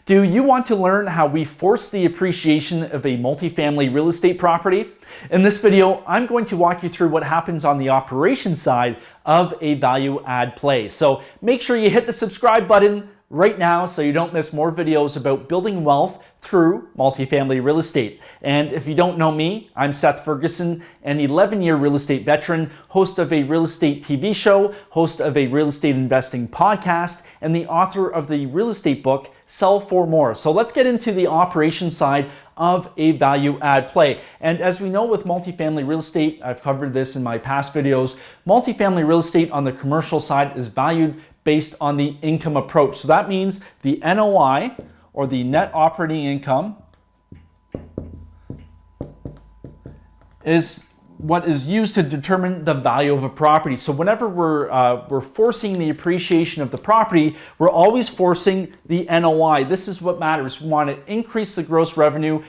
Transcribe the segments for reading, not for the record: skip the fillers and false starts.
Do you want to learn how we force the appreciation of a multifamily real estate property? In this video, I'm going to walk you through what happens on the operations side of a value add play. So make sure you hit the subscribe button right now so you don't miss more videos about building wealth through multifamily real estate. And if you don't know me, I'm Seth Ferguson, an 11-year real estate veteran, host of a real estate TV show, host of a real estate investing podcast, and the author of the real estate book, Sell for More. So let's get into the operations side of a value add play. And as we know with multifamily real estate, I've covered this in my past videos, multifamily real estate on the commercial side is valued based on the income approach. So that means the NOI, or the net operating income, is what is used to determine the value of a property. So whenever we're forcing the appreciation of the property, we're always forcing the NOI. This is what matters. We want to increase the gross revenue,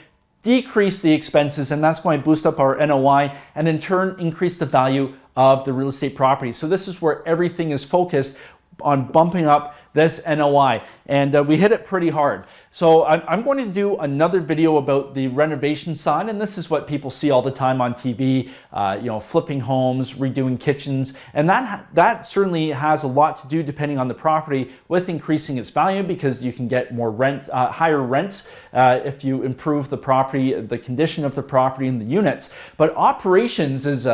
decrease the expenses, and that's going to boost up our NOI and in turn increase the value of the real estate property. So this is where everything is focused on bumping up this NOI, and we hit it pretty hard. So I'm going to do another video about the renovation side, and this is what people see all the time on TV, flipping homes, redoing kitchens, and that certainly has a lot to do, depending on the property, with increasing its value, because you can get more rent, higher rents if you improve the property, the condition of the property and the units. But operations is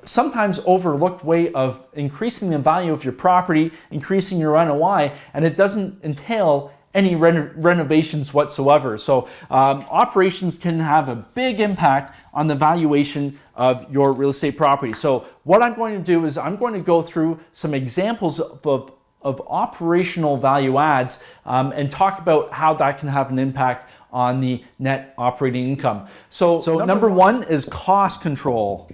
sometimes overlooked way of increasing the value of your property, increasing your NOI, and it doesn't entail any renovations whatsoever. So operations can have a big impact on the valuation of your real estate property. So what I'm going to do is I'm going to go through some examples of operational value adds and talk about how that can have an impact on the net operating income. So number one is cost control.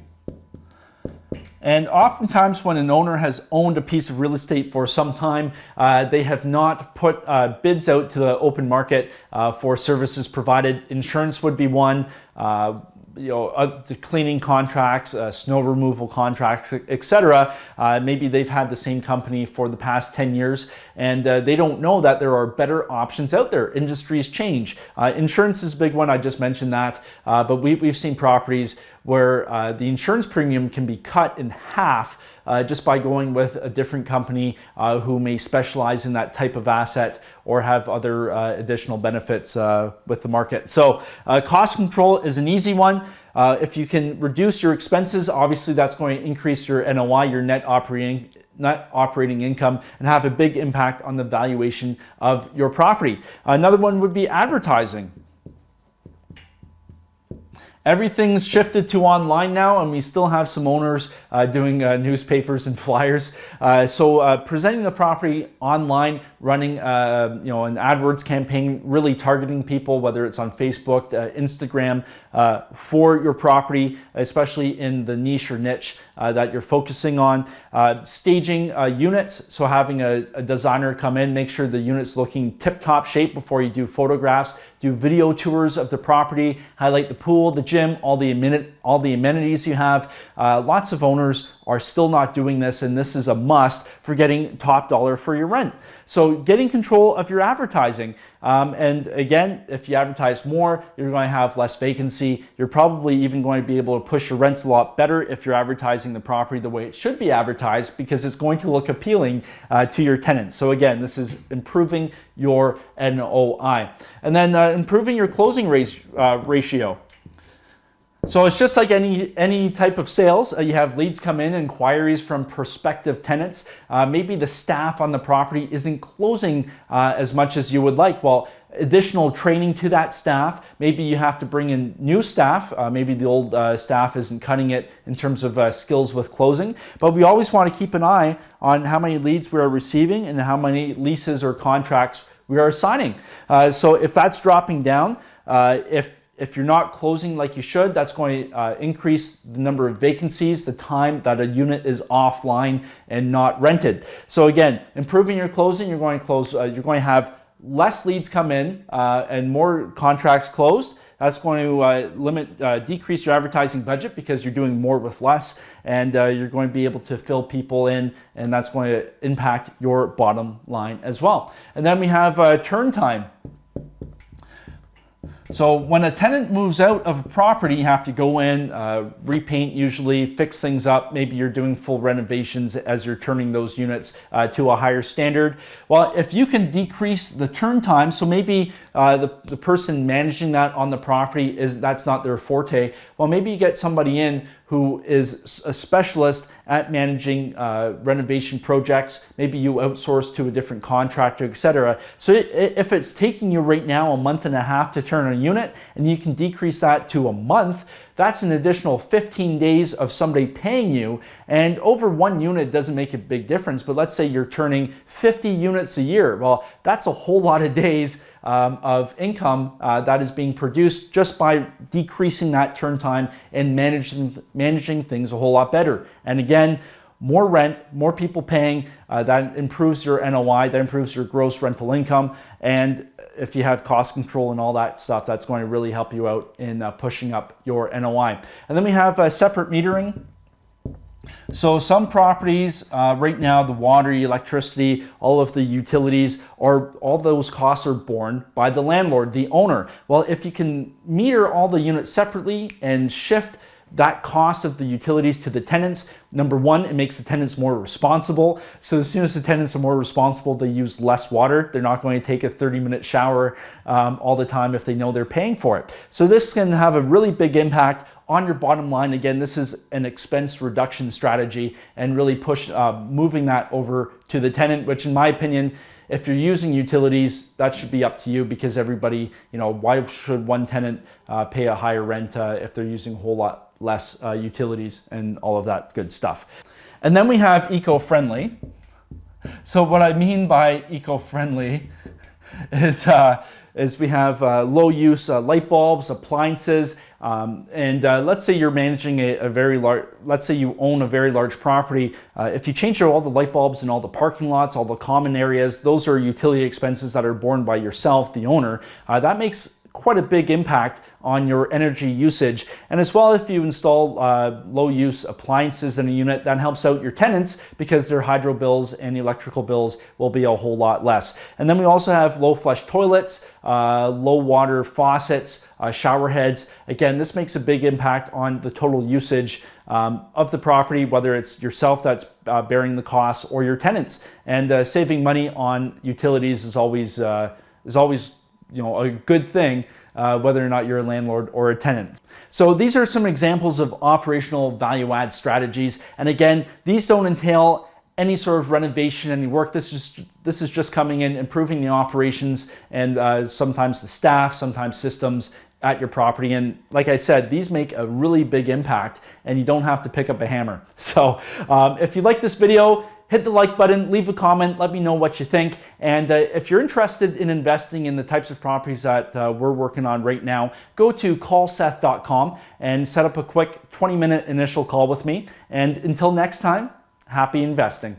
And oftentimes when an owner has owned a piece of real estate for some time, they have not put bids out to the open market for services provided. Insurance would be one, the cleaning contracts, snow removal contracts, etc. Maybe they've had the same company for the past 10 years and they don't know that there are better options out there. Industries change. Insurance is a big one, I just mentioned that, but we've seen properties where the insurance premium can be cut in half just by going with a different company who may specialize in that type of asset or have other additional benefits with the market. So cost control is an easy one. If you can reduce your expenses, obviously that's going to increase your NOI, your net operating income, and have a big impact on the valuation of your property. Another one would be advertising. Everything's shifted to online now, and we still have some owners doing newspapers and flyers. So presenting the property online, running an AdWords campaign, really targeting people, whether it's on Facebook, Instagram, for your property, especially in the niche or niche that you're focusing on. Staging units, so having a designer come in, make sure the unit's looking tip-top shape before you do photographs. Do video tours of the property, highlight the pool, the gym, all the amenities you have. Lots of owners are still not doing this, and this is a must for getting top dollar for your rent. So getting control of your advertising. And again, if you advertise more, you're going to have less vacancy. You're probably even going to be able to push your rents a lot better if you're advertising the property the way it should be advertised, because it's going to look appealing to your tenants. So again, this is improving your NOI. And then improving your closing ratio. So it's just like any type of sales. You have leads come in, inquiries from prospective tenants. Maybe the staff on the property isn't closing as much as you would like. Well, additional training to that staff. Maybe you have to bring in new staff. Maybe the old staff isn't cutting it in terms of skills with closing. But we always want to keep an eye on how many leads we are receiving and how many leases or contracts we are signing. So if that's dropping down, if you're not closing like you should, that's going to increase the number of vacancies, the time that a unit is offline and not rented. So again, improving your closing, you're going to have less leads come in and more contracts closed. That's going to decrease your advertising budget because you're doing more with less, and you're going to be able to fill people in, and that's going to impact your bottom line as well. And then we have turn time. So when a tenant moves out of a property, you have to go in, repaint usually, fix things up. Maybe you're doing full renovations as you're turning those units to a higher standard. Well, if you can decrease the turn time, so maybe the person managing that on the property, that's not their forte. Well, maybe you get somebody in who is a specialist at managing renovation projects. Maybe you outsource to a different contractor, etc. So if it's taking you right now a month and a half to turn a unit, and you can decrease that to a month, that's an additional 15 days of somebody paying you. And over one unit doesn't make a big difference, but let's say you're turning 50 units a year. Well, that's a whole lot of days of income that is being produced just by decreasing that turn time and managing things a whole lot better. And again, more rent, more people paying, that improves your NOI, that improves your gross rental income. And if you have cost control and all that stuff, that's going to really help you out in pushing up your NOI. And then we have separate metering. So some properties right now, the water, electricity, all of the utilities, all those costs are borne by the landlord, the owner. Well, if you can meter all the units separately and shift that cost of the utilities to the tenants, number one, it makes the tenants more responsible. So as soon as the tenants are more responsible, they use less water. They're not going to take a 30-minute shower all the time if they know they're paying for it. So this can have a really big impact on your bottom line. Again, this is an expense reduction strategy and really push moving that over to the tenant, which in my opinion, if you're using utilities, that should be up to you, because everybody, why should one tenant pay a higher rent if they're using a whole lot less utilities and all of that good stuff. And then we have eco-friendly. So what I mean by eco-friendly is we have low use light bulbs, appliances, and let's say you're managing a very large, let's say you own a very large property. If you change all the light bulbs in all the parking lots, all the common areas, those are utility expenses that are borne by yourself, the owner. That makes quite a big impact on your energy usage. And as well, if you install low use appliances in a unit, that helps out your tenants because their hydro bills and electrical bills will be a whole lot less. And then we also have low flush toilets, low water faucets, shower heads. Again, this makes a big impact on the total usage of the property, whether it's yourself that's bearing the costs or your tenants. And saving money on utilities is always a good thing, whether or not you're a landlord or a tenant. So these are some examples of operational value add strategies. And again, these don't entail any sort of renovation, any work. This is just coming in, improving the operations and sometimes the staff, sometimes systems at your property. And like I said, these make a really big impact and you don't have to pick up a hammer. So if you like this video, hit the like button, leave a comment, let me know what you think. And if you're interested in investing in the types of properties that we're working on right now, go to callseth.com and set up a quick 20-minute initial call with me. And until next time, happy investing.